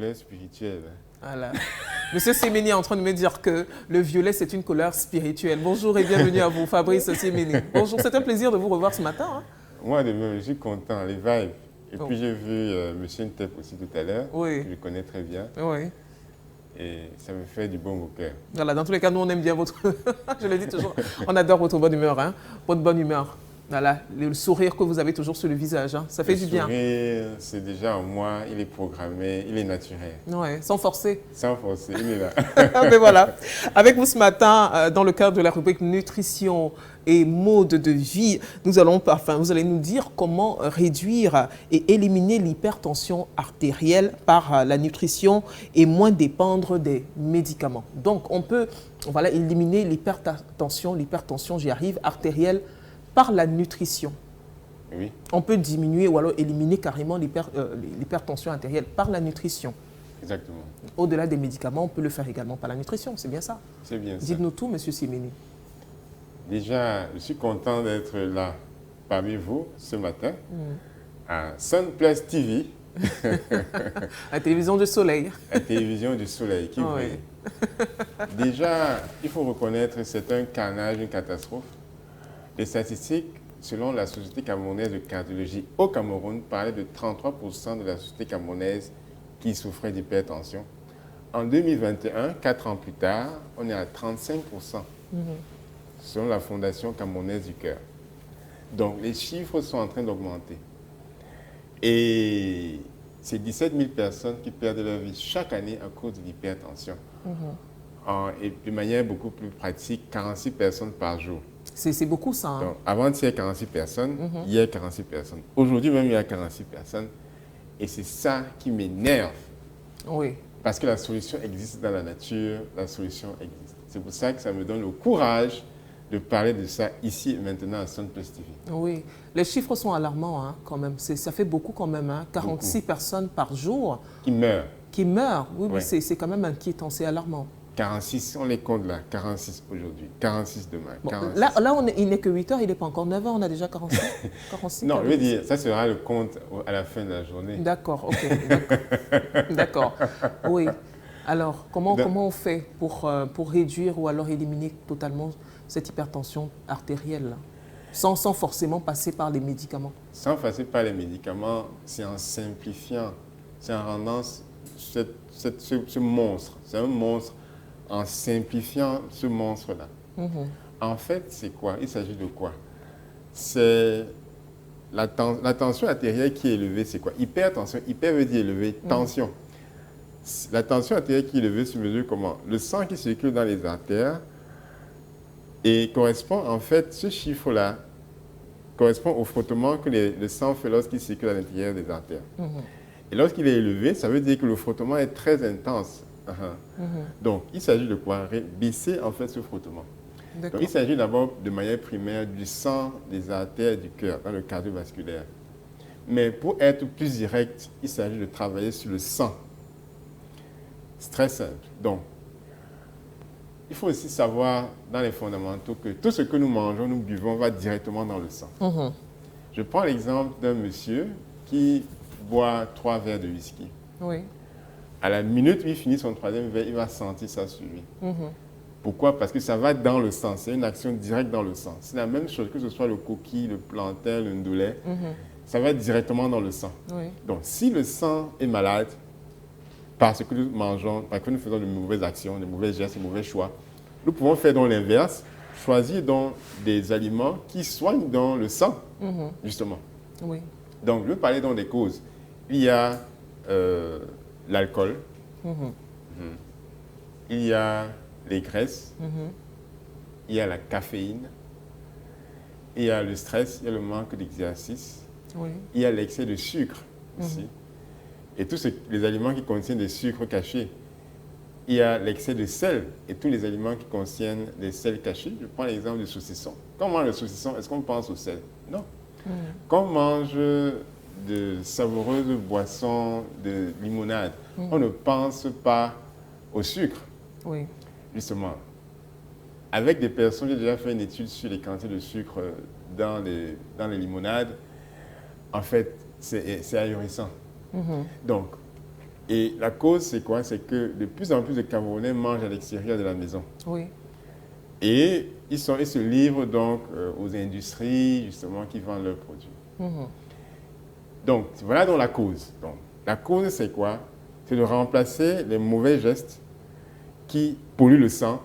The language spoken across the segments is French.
violet spirituel. Voilà. Monsieur Semeni est en train de me dire que le violet, c'est une couleur spirituelle. Bonjour et bienvenue à vous, Fabrice Semeni. Bonjour, c'est un plaisir de vous revoir ce matin. Hein. Moi, de même, je suis content, les vibes. Et Oh. puis, j'ai vu Monsieur Ntep aussi tout à l'heure, Oui. que je connais très bien. Oui. Et ça me fait du bon au cœur. Voilà, dans tous les cas, nous, on aime bien votre... Je le dis toujours, on adore votre bonne humeur, hein. Votre bonne humeur. Voilà, le sourire que vous avez toujours sur le visage, hein. Ça fait du bien. Le sourire, c'est déjà en moi, il est programmé, il est naturel. Ouais, sans forcer. Sans forcer, il est là. Mais voilà, avec vous ce matin, dans le cadre de la rubrique nutrition et mode de vie, vous allez nous dire comment réduire et éliminer l'hypertension artérielle par la nutrition et moins dépendre des médicaments. Donc, on peut éliminer l'hypertension, j'y arrive, artérielle par la nutrition. Oui. On peut diminuer ou alors éliminer carrément l'hypertension artérielle par la nutrition. Exactement. Au-delà des médicaments, on peut le faire également par la nutrition, c'est bien ça? C'est bien ça. Dites-nous tout, monsieur Semeni. Déjà, je suis content d'être là parmi vous ce matin à Sunplus TV. La télévision du soleil. La télévision du soleil qui brille. Déjà, il faut reconnaître que c'est un carnage, une catastrophe. Les statistiques, selon la Société camerounaise de cardiologie au Cameroun, parlaient de 33% de la société camerounaise qui souffrait d'hypertension. En 2021, 4 ans plus tard, on est à 35%, selon la Fondation camerounaise du cœur. Donc, les chiffres sont en train d'augmenter. Et c'est 17 000 personnes qui perdent leur vie chaque année à cause de l'hypertension. Et de manière beaucoup plus pratique, 46 personnes par jour. C'est beaucoup ça. Hein? Donc, avant-hier, 46 personnes, hier, 46 personnes. Aujourd'hui même, il y a 46 personnes. Et c'est ça qui m'énerve. Oui. Parce que la solution existe dans la nature, la solution existe. C'est pour ça que ça me donne le courage de parler de ça ici et maintenant à Sunplus TV. Oui, les chiffres sont alarmants hein, quand même. Ça fait beaucoup quand même, hein. 46 beaucoup. Personnes par jour. Qui meurent. Qui meurent, oui, ouais. C'est quand même inquiétant, c'est alarmant. 46, on les compte là, 46 aujourd'hui, 46 demain. Bon, 46. là il n'est que 8 heures, il n'est pas encore 9 heures, on a déjà 46. 46 non, je veux dire, ça sera le compte à la fin de la journée. D'accord, ok. D'accord. Oui. Alors, comment on fait pour réduire ou alors éliminer totalement cette hypertension artérielle sans forcément passer par les médicaments? Sans passer par les médicaments, c'est en simplifiant, c'est en rendant ce monstre, c'est un monstre, en simplifiant ce monstre-là. En fait, c'est quoi? Il s'agit de quoi? C'est la tension artérielle qui est élevée, c'est quoi? Hypertension, hyper veut dire élevé, tension. La tension artérielle qui est élevée se mesure comment? Le sang qui circule dans les artères et correspond, en fait, ce chiffre-là correspond au frottement que le sang fait lorsqu'il circule à l'intérieur des artères. Et lorsqu'il est élevé, ça veut dire que le frottement est très intense. Donc, il s'agit de quoi? Baisser en fait ce frottement. Donc, il s'agit d'abord de manière primaire du sang des artères du cœur dans le cardiovasculaire. Mais pour être plus direct, il s'agit de travailler sur le sang. C'est très simple. Donc, il faut aussi savoir dans les fondamentaux que tout ce que nous mangeons, nous buvons, va directement dans le sang. Je prends l'exemple d'un monsieur qui boit 3 verres de whisky. Oui. À la minute où il finit son 3e verre, il va sentir ça sur lui. Pourquoi? Parce que ça va dans le sang. C'est une action directe dans le sang. C'est la même chose que ce soit le coquille, le plantain, le ndoulet. Ça va directement dans le sang. Oui. Donc, si le sang est malade, parce que nous mangeons, parce que nous faisons de mauvaises actions, de mauvais gestes, de mauvais choix, nous pouvons faire donc l'inverse, choisir donc des aliments qui soignent dans le sang, justement. Oui. Donc, je vais parler donc des causes. Il y a l'alcool, il y a les graisses, il y a la caféine, il y a le stress, il y a le manque d'exercice, il y a l'excès de sucre aussi. Et tous les aliments qui contiennent des sucres cachés. Il y a l'excès de sel et tous les aliments qui contiennent des sels cachés. Je prends l'exemple du saucisson. Quand on mange le saucisson, est-ce qu'on pense au sel? Non. Quand on mange de savoureuses boissons de limonade, on ne pense pas au sucre. Oui. Justement, avec des personnes, j'ai déjà fait une étude sur les quantités de sucre dans les limonades. En fait, c'est ahurissant. Donc, Et la cause, c'est quoi? C'est que de plus en plus de Camerounais mangent à l'extérieur de la maison. Oui. Et ils se livrent donc aux industries, justement, qui vendent leurs produits. Donc, voilà donc la cause. Donc, la cause, c'est quoi? C'est de remplacer les mauvais gestes qui polluent le sang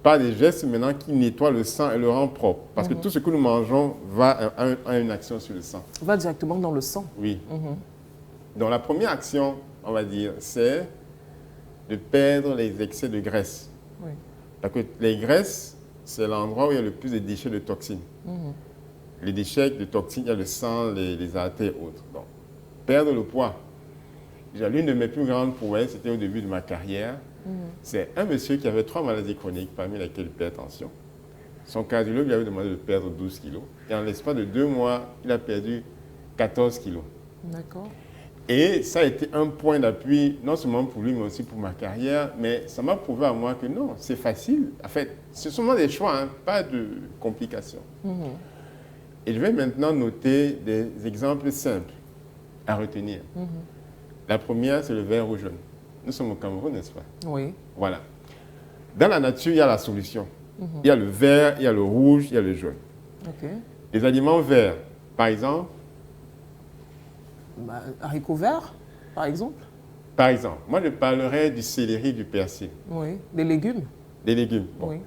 par des gestes maintenant qui nettoient le sang et le rendent propre. Parce que tout ce que nous mangeons a une action sur le sang. Va directement dans le sang. Oui. Donc, la première action, on va dire, c'est de perdre les excès de graisse. Oui. Parce que les graisses, c'est l'endroit où il y a le plus de déchets de toxines. Les déchets de toxines, il y a le sang, les artères et autres. Donc, perdre le poids. Déjà, l'une de mes plus grandes prouesses, c'était au début de ma carrière. C'est un monsieur qui avait 3 maladies chroniques, parmi lesquelles l'hypertension. Son cardiologue lui avait demandé de perdre 12 kilos. Et en l'espace de 2 mois, il a perdu 14 kilos. D'accord. Et ça a été un point d'appui, non seulement pour lui, mais aussi pour ma carrière. Mais ça m'a prouvé à moi que non, c'est facile. En fait, ce sont seulement des choix, hein, pas de complications. Et je vais maintenant noter des exemples simples à retenir. La première, c'est le vert ou jaune. Nous sommes au Cameroun, n'est-ce pas? Oui. Voilà. Dans la nature, il y a la solution. Il y a le vert, il y a le rouge, il y a le jaune. OK. Les aliments verts, par exemple, Haricots verts, par exemple? moi je parlerai du céleri, du persil. Oui. Des légumes? Des légumes. Bon. Oui.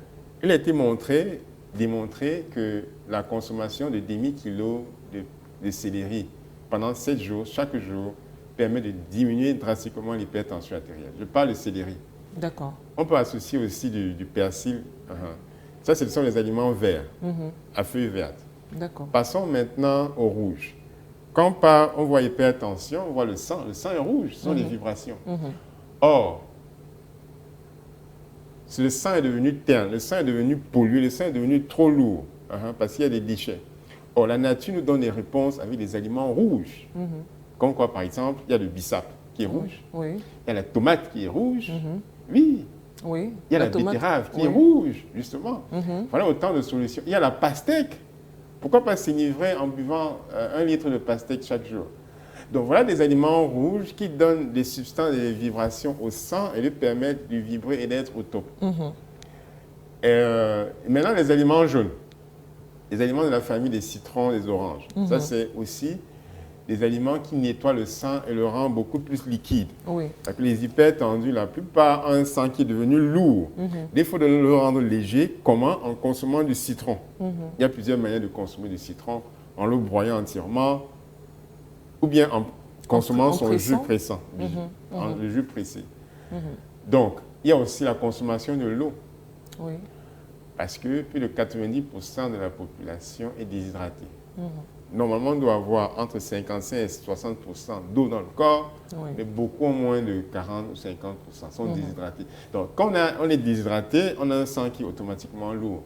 Il a été démontré que la consommation de demi-kilo de céleri pendant 7 jours, chaque jour, permet de diminuer drastiquement l'hypertension artérielle. Je parle de céleri. D'accord. On peut associer aussi du persil. Ça, ce sont les aliments verts, à feuilles vertes. D'accord. Passons maintenant au rouge. Quand on voit hypertension, on voit le sang. Le sang est rouge, ce sont les vibrations. Or, si le sang est devenu terne, le sang est devenu pollué, le sang est devenu trop lourd, parce qu'il y a des déchets. Or, la nature nous donne des réponses avec des aliments rouges. Comme quoi, par exemple, il y a le bissap qui est rouge. Oui. Il y a la tomate qui est rouge. Oui. Oui. Il y a la betterave qui est rouge, justement. Voilà autant de solutions. Il y a la pastèque. Pourquoi pas s'enivrer en buvant 1 litre de pastèque chaque jour? Donc voilà des aliments rouges qui donnent des substances et des vibrations au sang et lui permettent de vibrer et d'être au top. Maintenant, les aliments jaunes. Les aliments de la famille des citrons, des oranges. Ça, c'est aussi des aliments qui nettoient le sang et le rendent beaucoup plus liquide. Oui. Parce que les hypertendus, la plupart ont un sang qui est devenu lourd. Il faut de le rendre léger. Comment? En consommant du citron. Il y a plusieurs manières de consommer du citron. En le broyant entièrement ou bien en consommant son jus pressant. Le jus pressé. Donc, il y a aussi la consommation de l'eau. Oui. Parce que plus de 90% de la population est déshydratée. Normalement, on doit avoir entre 55 et 60% d'eau dans le corps, mais beaucoup moins de 40 ou 50% sont déshydratés. Donc, quand on est déshydraté, on a un sang qui est automatiquement lourd.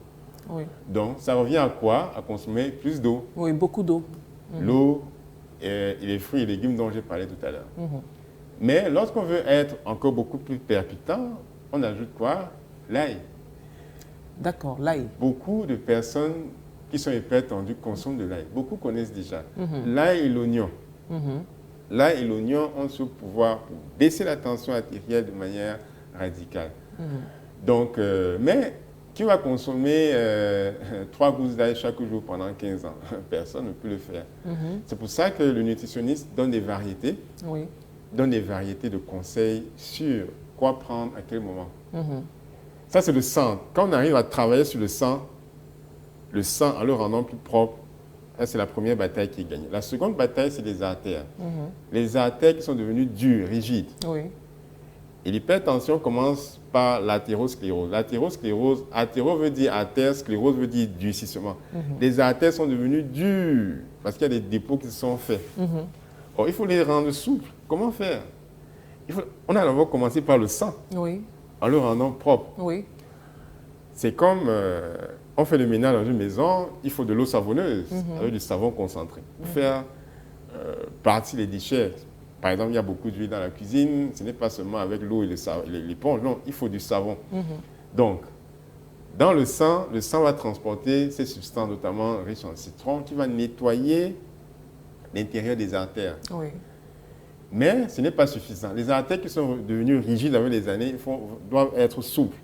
Oui. Donc, ça revient à quoi? À consommer plus d'eau. Oui, beaucoup d'eau. L'eau et les fruits et légumes dont j'ai parlé tout à l'heure. Mais lorsqu'on veut être encore beaucoup plus percutant, on ajoute quoi? L'ail. D'accord, l'ail. Beaucoup de personnes qui sont hypertendues consomment de l'ail. Beaucoup connaissent déjà. L'ail et l'oignon. L'ail et l'oignon ont ce pouvoir pour baisser la tension artérielle de manière radicale. Donc, mais qui va consommer 3 gousses d'ail chaque jour pendant 15 ans? Personne ne peut le faire. C'est pour ça que le nutritionniste donne des variétés, donne des variétés de conseils sur quoi prendre à quel moment. Ça, c'est le sang. Quand on arrive à travailler sur le sang en le rendant plus propre, c'est la première bataille qui est gagnée. La seconde bataille, c'est les artères. Les artères qui sont devenues dures, rigides. Oui. Et l'hypertension commence par l'athérosclérose. L'athérosclérose, athéro veut dire artère, sclérose veut dire durcissement. Les artères sont devenues dures parce qu'il y a des dépôts qui se sont faits. Or, il faut les rendre souples. Comment faire? On a d'abord commencé par le sang, en le rendant propre. Oui. C'est comme on fait le ménage dans une maison, il faut de l'eau savonneuse avec du savon concentré pour faire partir les déchets. Par exemple, il y a beaucoup d'huile dans la cuisine, ce n'est pas seulement avec l'eau et l'éponge, non, il faut du savon. Donc, dans le sang va transporter ces substances, notamment riches en citron, qui va nettoyer l'intérieur des artères. Oui. Mais ce n'est pas suffisant. Les artères qui sont devenus rigides avec les années doivent être souples.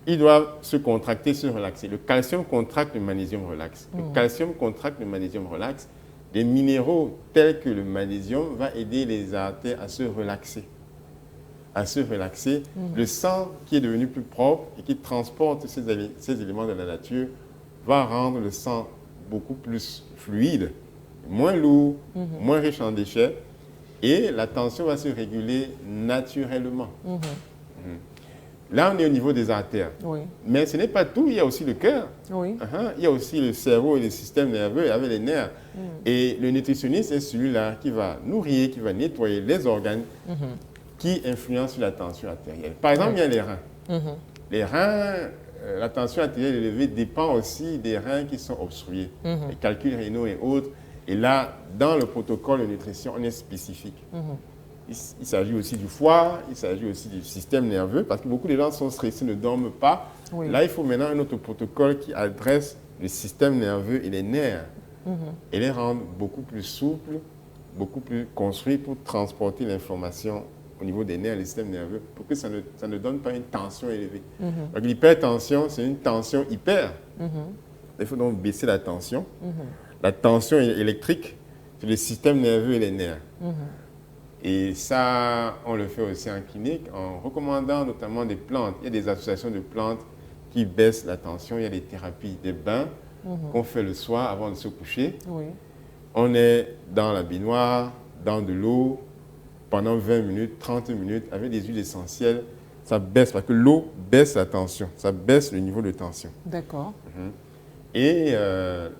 Ils doivent se contracter, se relaxer. Le calcium contracte, le magnésium relaxe. Le calcium contracte, le magnésium relaxe. Des minéraux tels que le magnésium vont aider les artères à se relaxer. Le sang qui est devenu plus propre et qui transporte ces éléments de la nature va rendre le sang beaucoup plus fluide, moins lourd, moins riche en déchets, et la tension va se réguler naturellement. Là, on est au niveau des artères. Oui. Mais ce n'est pas tout, il y a aussi le cœur. Oui. Il y a aussi le cerveau et le système nerveux avec les nerfs. Et le nutritionniste est celui-là qui va nourrir, qui va nettoyer les organes qui influencent sur la tension artérielle. Par exemple, il y a les reins. Les reins, la tension artérielle élevée dépend aussi des reins qui sont obstrués, les calculs rénaux et autres. Et là, dans le protocole de nutrition, on est spécifique. Il s'agit aussi du foie, il s'agit aussi du système nerveux, parce que beaucoup de gens sont stressés, ne dorment pas. Oui. Là, il faut maintenant un autre protocole qui adresse le système nerveux et les nerfs, et les rendre beaucoup plus souples, beaucoup plus construits pour transporter l'information au niveau des nerfs et des systèmes nerveux, pour que ça ne donne pas une tension élevée. Donc l'hypertension, c'est une tension hyper. Il faut donc baisser la tension. La tension électrique, c'est le système nerveux et les nerfs. Et ça, on le fait aussi en clinique en recommandant notamment des plantes. Il y a des associations de plantes qui baissent la tension. Il y a des thérapies, des bains qu'on fait le soir avant de se coucher. Oui. On est dans la baignoire, dans de l'eau, pendant 20 minutes, 30 minutes, avec des huiles essentielles. Ça baisse, parce que l'eau baisse la tension. Ça baisse le niveau de tension. D'accord. Et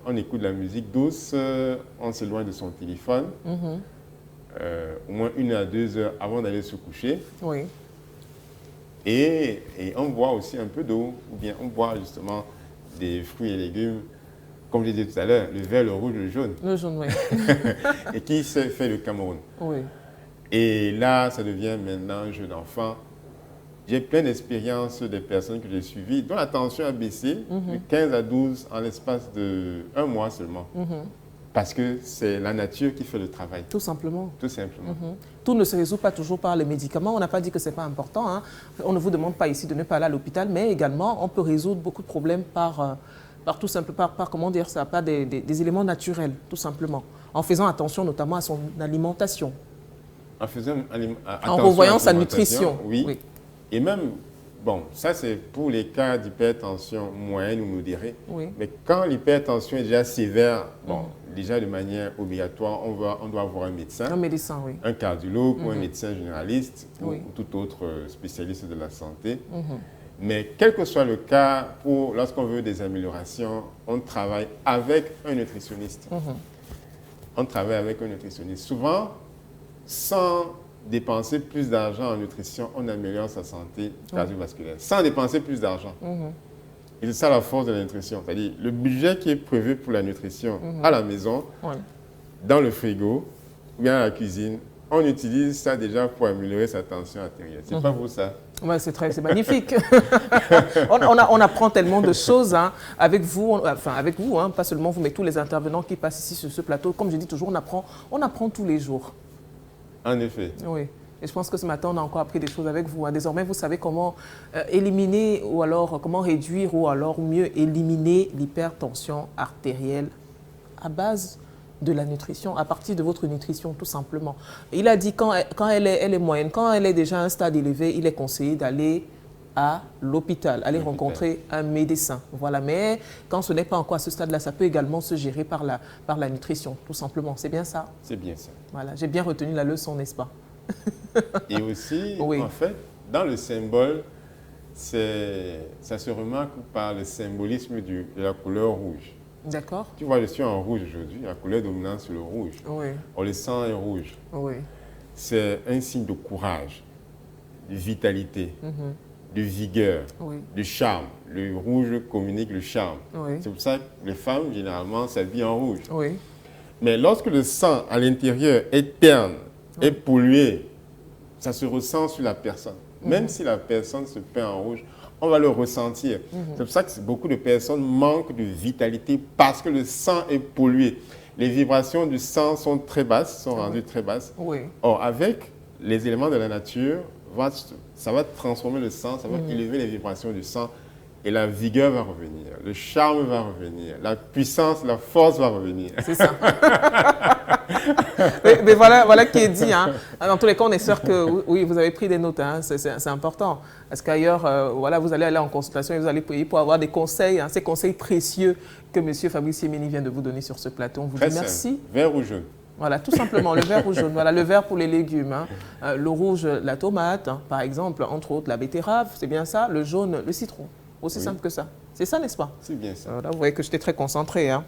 on écoute de la musique douce, on s'éloigne de son téléphone. Au moins 1 à 2 heures avant d'aller se coucher. Oui. Et on boit aussi un peu d'eau, ou bien on boit justement des fruits et légumes, comme je disais tout à l'heure, le vert, le rouge, le jaune. Le jaune, oui. Et qui se fait le Cameroun. Oui. Et là, ça devient maintenant un jeu d'enfant. J'ai plein d'expériences des personnes que j'ai suivies dont la tension a baissé de 15 à 12 en l'espace d'1 mois seulement. Parce que c'est la nature qui fait le travail. Tout simplement. Tout simplement. Tout ne se résout pas toujours par les médicaments. On n'a pas dit que ce n'est pas important. Hein. On ne vous demande pas ici de ne pas aller à l'hôpital, mais également, on peut résoudre beaucoup de problèmes par tout simplement, comment dire ça, par des éléments naturels, tout simplement. En faisant attention notamment à son alimentation. En faisant attention en revoyant sa nutrition. Oui. Et même, bon, ça c'est pour les cas d'hypertension moyenne ou modérée. Oui. Mais quand l'hypertension est déjà sévère, bon, déjà de manière obligatoire, on doit avoir un médecin. Un médecin, oui. Un cardiologue ou un médecin généraliste ou tout autre spécialiste de la santé. Mais quel que soit le cas, lorsqu'on veut des améliorations, on travaille avec un nutritionniste. On travaille avec un nutritionniste. Souvent, sans dépenser plus d'argent en nutrition, on améliore sa santé cardiovasculaire. Sans dépenser plus d'argent. Et c'est ça la force de la nutrition. C'est-à-dire le budget qui est prévu pour la nutrition à la maison, dans le frigo, ou bien à la cuisine, on utilise ça déjà pour améliorer sa tension artérielle. C'est pas vous ça? Ouais, c'est magnifique. on apprend tellement de choses avec vous, hein, pas seulement vous, mais tous les intervenants qui passent ici sur ce plateau. Comme je dis toujours, on apprend tous les jours. En effet. Oui. Et je pense que ce matin, on a encore appris des choses avec vous. Désormais, vous savez comment éliminer ou alors comment réduire ou alors mieux éliminer l'hypertension artérielle à base de la nutrition, à partir de votre nutrition, tout simplement. Il a dit quand elle est moyenne, quand elle est déjà à un stade élevé, il est conseillé d'aller à l'hôpital, aller rencontrer un médecin. Voilà. Mais quand ce n'est pas encore à ce stade-là, ça peut également se gérer par la nutrition, tout simplement. C'est bien ça? C'est bien ça. Voilà. J'ai bien retenu la leçon, n'est-ce pas? Et aussi, en fait, dans le symbole, ça se remarque par le symbolisme de la couleur rouge. D'accord. Tu vois, je suis en rouge aujourd'hui, la couleur dominante c'est le rouge. Oui. On le sang est rouge. Oui. C'est un signe de courage, de vitalité, de vigueur, de charme. Le rouge communique le charme. Oui. C'est pour ça que les femmes, généralement, s'habillent en rouge. Oui. Mais lorsque le sang à l'intérieur est terne, est pollué, ça se ressent sur la personne. Même si la personne se peint en rouge, on va le ressentir. C'est pour ça que beaucoup de personnes manquent de vitalité parce que le sang est pollué. les vibrations du sang sont très basses, sont rendues très basses. Oui. Or, avec les éléments de la nature, ça va transformer le sang, ça va élever les vibrations du sang et la vigueur va revenir, le charme va revenir, la puissance, la force va revenir. C'est ça. mais voilà qui est dit. Hein. Dans tous les cas, on est sûr que oui, vous avez pris des notes. Hein. C'est important. Parce qu'ailleurs, voilà, vous allez aller en consultation et vous allez payer pour avoir des conseils, hein, ces conseils précieux que M. Fabrice Simény vient de vous donner sur ce plateau. On vous dit merci. Vert ou jaune? Voilà, tout simplement, le vert ou jaune. Voilà, le vert pour les légumes. Hein. Le rouge, la tomate, hein, par exemple, entre autres, la betterave, c'est bien ça. Le jaune, le citron. Aussi simple que ça. C'est ça, n'est-ce pas? C'est bien ça. Voilà, vous voyez que j'étais très concentré. Hein.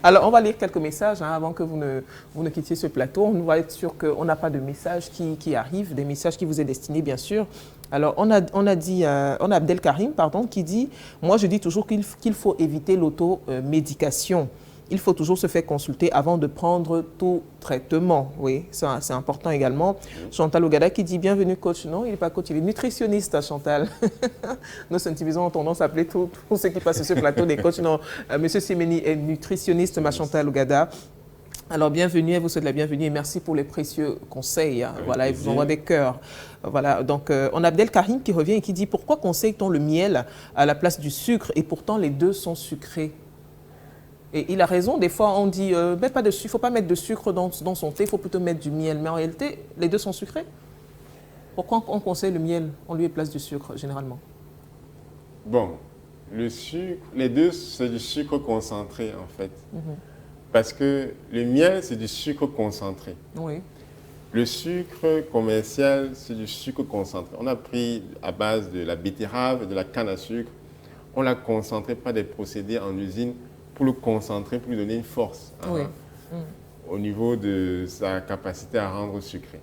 Alors, on va lire quelques messages hein, avant que vous ne quittiez ce plateau. On va être sûr qu'on n'a pas de messages qui arrivent, des messages qui vous est destinés, bien sûr. Alors, on a Abdelkarim, pardon, qui dit « Moi, je dis toujours qu'il faut éviter l'automédication. Il faut toujours se faire consulter avant de prendre tout traitement. » Oui, ça c'est important également. Chantal Ogada qui dit « Bienvenue coach ». Non, il n'est pas coach, il est nutritionniste, Chantal. Nos individus ont tendance à appeler tous ceux qui passent sur ce plateau des coachs. Non, Monsieur Simény est nutritionniste, ma Chantal Ogada. Alors, bienvenue, elle vous souhaite la bienvenue et merci pour les précieux conseils. Hein. Voilà, il vous envoie des cœurs. Voilà, donc on a Abdelkarim qui revient et qui dit « Pourquoi conseille-t-on le miel à la place du sucre et pourtant les deux sont sucrés ?» Et il a raison, des fois on dit il ne faut pas mettre de sucre dans son thé, il faut plutôt mettre du miel. Mais en réalité, les deux sont sucrés. Pourquoi on conseille le miel en lieu et place du sucre, généralement? Bon, le sucre, les deux, c'est du sucre concentré en fait. Parce que le miel, c'est du sucre concentré. Oui. Le sucre commercial, c'est du sucre concentré. On a pris à base de la betterave, de la canne à sucre, on l'a concentré par des procédés en usine pour le concentrer, pour lui donner une force oui. Au niveau de sa capacité à rendre sucré.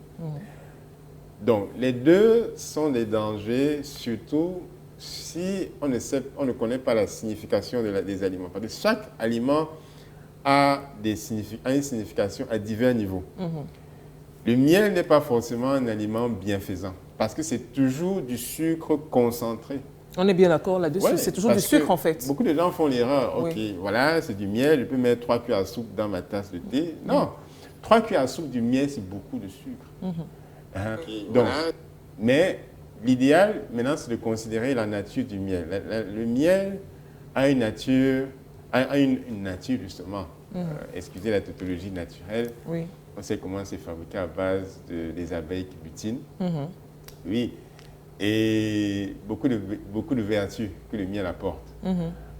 Donc, les deux sont des dangers, surtout si on ne connaît pas la signification des aliments. Parce que chaque aliment a une signification à divers niveaux. Le miel n'est pas forcément un aliment bienfaisant, parce que c'est toujours du sucre concentré. On est bien d'accord là-dessus, Ouais, c'est toujours du sucre en fait. Beaucoup de gens font l'erreur. Ok, Oui. voilà, c'est du miel, je peux mettre 3 cuillères à soupe dans ma tasse de thé. Non, 3 cuillères à soupe du miel, c'est beaucoup de sucre. Donc, mais l'idéal maintenant, c'est de considérer la nature du miel. Le miel a une nature, une nature justement. Excusez la tautologie naturelle. Oui. On sait comment c'est fabriqué à base des abeilles qui butinent. Oui. Et beaucoup de vertus que le miel apporte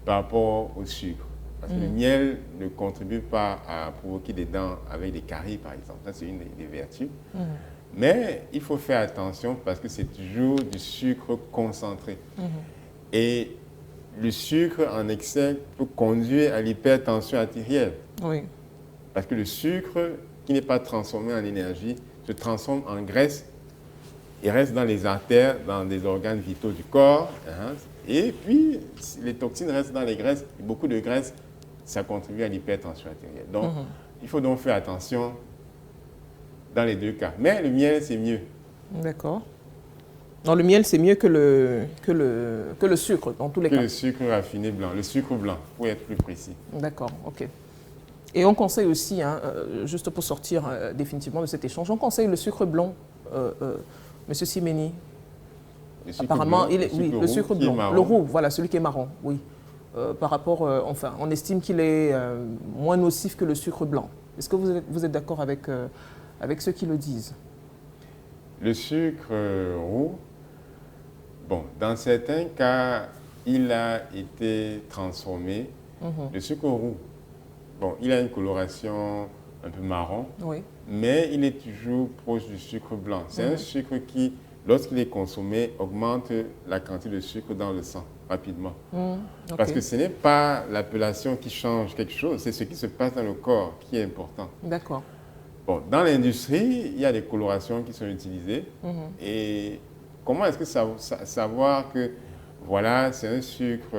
par rapport au sucre. Parce que le miel ne contribue pas à provoquer des dents avec des caries, par exemple. Ça, c'est une des vertus. Mais il faut faire attention parce que c'est toujours du sucre concentré. Et le sucre en excès peut conduire à l'hypertension artérielle. Oui. Parce que le sucre qui n'est pas transformé en énergie se transforme en graisse et reste dans les artères, dans des organes vitaux du corps. Et puis, les toxines restent dans les graisses. Et beaucoup de graisse, ça contribue à l'hypertension artérielle. Donc, il faut donc faire attention dans les deux cas. Mais le miel, c'est mieux. D'accord. Non, le miel, c'est mieux que le sucre, dans tous les cas. Que le sucre raffiné blanc, le sucre blanc, pour être plus précis. D'accord, ok. Et on conseille aussi, hein, juste pour sortir définitivement de cet échange, on conseille le sucre blanc, Monsieur Simény. Apparemment, le sucre blanc, le roux, voilà, celui qui est marron, oui. Par rapport, enfin, on estime qu'il est moins nocif que le sucre blanc. Est-ce que vous êtes d'accord avec ceux qui le disent? Le sucre roux, bon, dans certains cas, il a été transformé. Le sucre roux, bon, il a une coloration un peu marron, oui, mais il est toujours proche du sucre blanc. C'est un sucre qui, lorsqu'il est consommé, augmente la quantité de sucre dans le sang rapidement. Okay. Parce que ce n'est pas l'appellation qui change quelque chose, c'est ce qui se passe dans le corps qui est important. D'accord. Bon, dans l'industrie, il y a des colorations qui sont utilisées. Et comment est-ce que savoir que voilà, c'est un sucre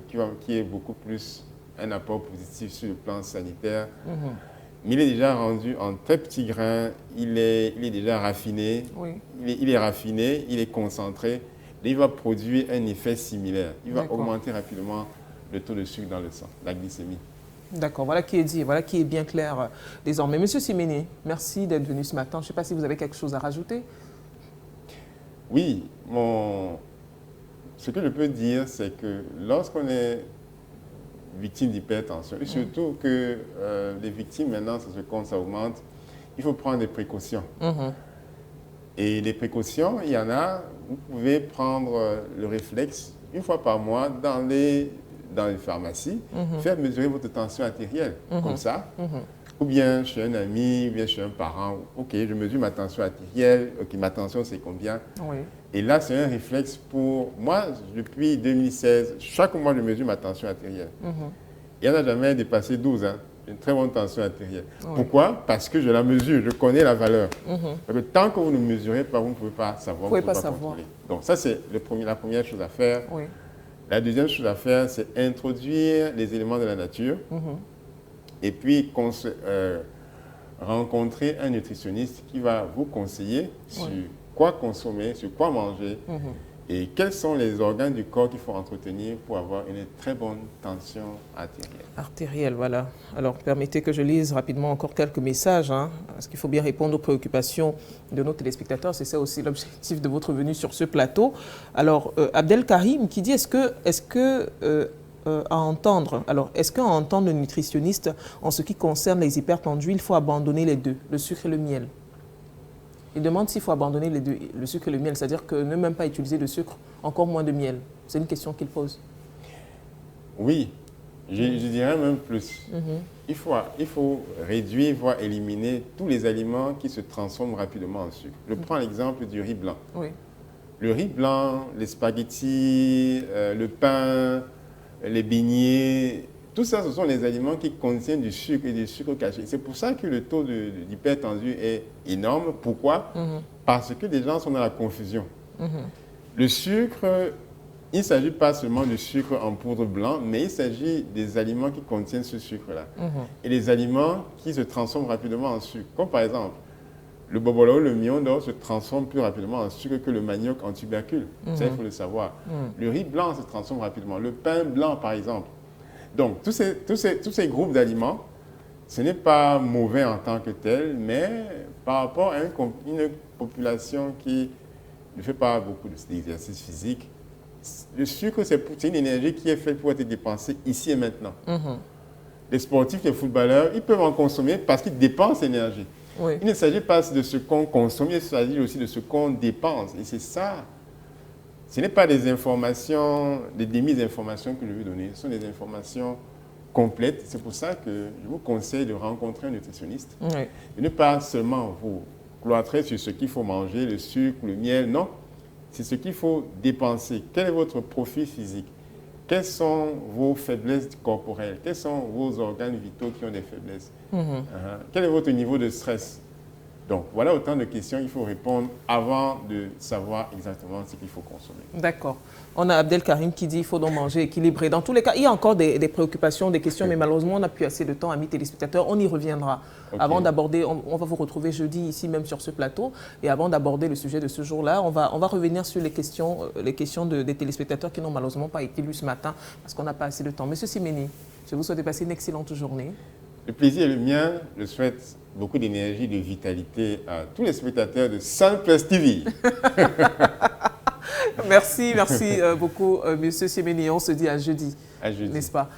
qui est beaucoup plus un apport positif sur le plan sanitaire. Mais il est déjà rendu en très petits grains, il est déjà raffiné, oui, il est raffiné, il est concentré, et il va produire un effet similaire. Il va augmenter rapidement le taux de sucre dans le sang, la glycémie. D'accord, voilà qui est dit, voilà qui est bien clair désormais. Monsieur Siméné, merci d'être venu ce matin. Je ne sais pas si vous avez quelque chose à rajouter. Oui, ce que je peux dire, c'est que lorsqu'on est victime d'hypertension, et surtout que les victimes maintenant, quand ça augmente, il faut prendre des précautions. Et les précautions, il y en a, vous pouvez prendre le réflexe une fois par mois dans les pharmacies, faire mesurer votre tension artérielle, comme ça. Ou bien chez un ami, ou bien chez un parent. Ok, je mesure ma tension artérielle, ok, ma tension c'est combien? Oui. Et là, c'est un réflexe pour moi, depuis 2016, chaque mois je mesure ma tension artérielle. Il n'y en a jamais dépassé 12, hein. Une très bonne tension artérielle. Oui. Pourquoi? Parce que je la mesure, je connais la valeur. Parce que tant que vous ne mesurez pas, vous ne pouvez pas savoir. Vous ne pouvez pas savoir. Contrôler. Donc ça, c'est la première chose à faire. Oui. La deuxième chose à faire, c'est introduire les éléments de la nature. Et puis rencontrer un nutritionniste qui va vous conseiller sur quoi consommer, sur quoi manger. Et quels sont les organes du corps qu'il faut entretenir pour avoir une très bonne tension artérielle. Artérielle, voilà. Alors, permettez que je lise rapidement encore quelques messages, hein, parce qu'il faut bien répondre aux préoccupations de nos téléspectateurs. C'est ça aussi l'objectif de votre venue sur ce plateau. Alors, Abdel Karim qui dit, est-ce qu'à entendre le nutritionniste en ce qui concerne les hypertendus, il faut abandonner les deux, le sucre et le miel? Il demande s'il faut abandonner les deux, le sucre et le miel, c'est-à-dire que ne même pas utiliser de sucre, encore moins de miel. C'est une question qu'il pose. Oui, je dirais même plus. Il faut réduire, voire éliminer tous les aliments qui se transforment rapidement en sucre. Je prends l'exemple du riz blanc. Oui. Le riz blanc, les spaghettis, le pain, les beignets, tout ça, ce sont les aliments qui contiennent du sucre et du sucre caché. C'est pour ça que le taux d'hypertendu est énorme. Pourquoi? Parce que les gens sont dans la confusion. Le sucre, il ne s'agit pas seulement du sucre en poudre blanc, mais il s'agit des aliments qui contiennent ce sucre-là. Et les aliments qui se transforment rapidement en sucre, comme par exemple le bobolo, le mion d'or se transforme plus rapidement en sucre que le manioc en tubercule. Ça, il faut le savoir. Le riz blanc se transforme rapidement. Le pain blanc, par exemple. Donc, tous ces groupes d'aliments, ce n'est pas mauvais en tant que tel, mais par rapport à une population qui ne fait pas beaucoup d'exercice physique, le sucre, c'est une énergie qui est faite pour être dépensée ici et maintenant. Les sportifs, les footballeurs, ils peuvent en consommer parce qu'ils dépensent l'énergie. Oui. Il ne s'agit pas de ce qu'on consomme, il s'agit aussi de ce qu'on dépense. Et c'est ça. Ce n'est pas des informations, des demi-informations que je vais donner, ce sont des informations complètes. C'est pour ça que je vous conseille de rencontrer un nutritionniste. Et ne pas seulement vous cloîtrer sur ce qu'il faut manger, le sucre, le miel, non. C'est ce qu'il faut dépenser. Quel est votre profil physique? Quelles sont vos faiblesses corporelles? Quels sont vos organes vitaux qui ont des faiblesses? Quel est votre niveau de stress? Donc, voilà autant de questions qu'il faut répondre avant de savoir exactement ce qu'il faut consommer. D'accord. On a Abdel Karim qui dit qu'il faut donc manger équilibré. Dans tous les cas, il y a encore des préoccupations, des questions, mais malheureusement, on n'a plus assez de temps, amis téléspectateurs. On y reviendra. Avant d'aborder, on va vous retrouver jeudi ici même sur ce plateau. Et avant d'aborder le sujet de ce jour-là, on va revenir sur les questions des téléspectateurs qui n'ont malheureusement pas été lus ce matin parce qu'on n'a pas assez de temps. Monsieur Siméné, je vous souhaite de passer une excellente journée. Le plaisir est le mien. Je souhaite beaucoup d'énergie, de vitalité à tous les spectateurs de Sunplus TV. Merci beaucoup, Monsieur Siméné. On se dit à jeudi. À jeudi. N'est-ce pas?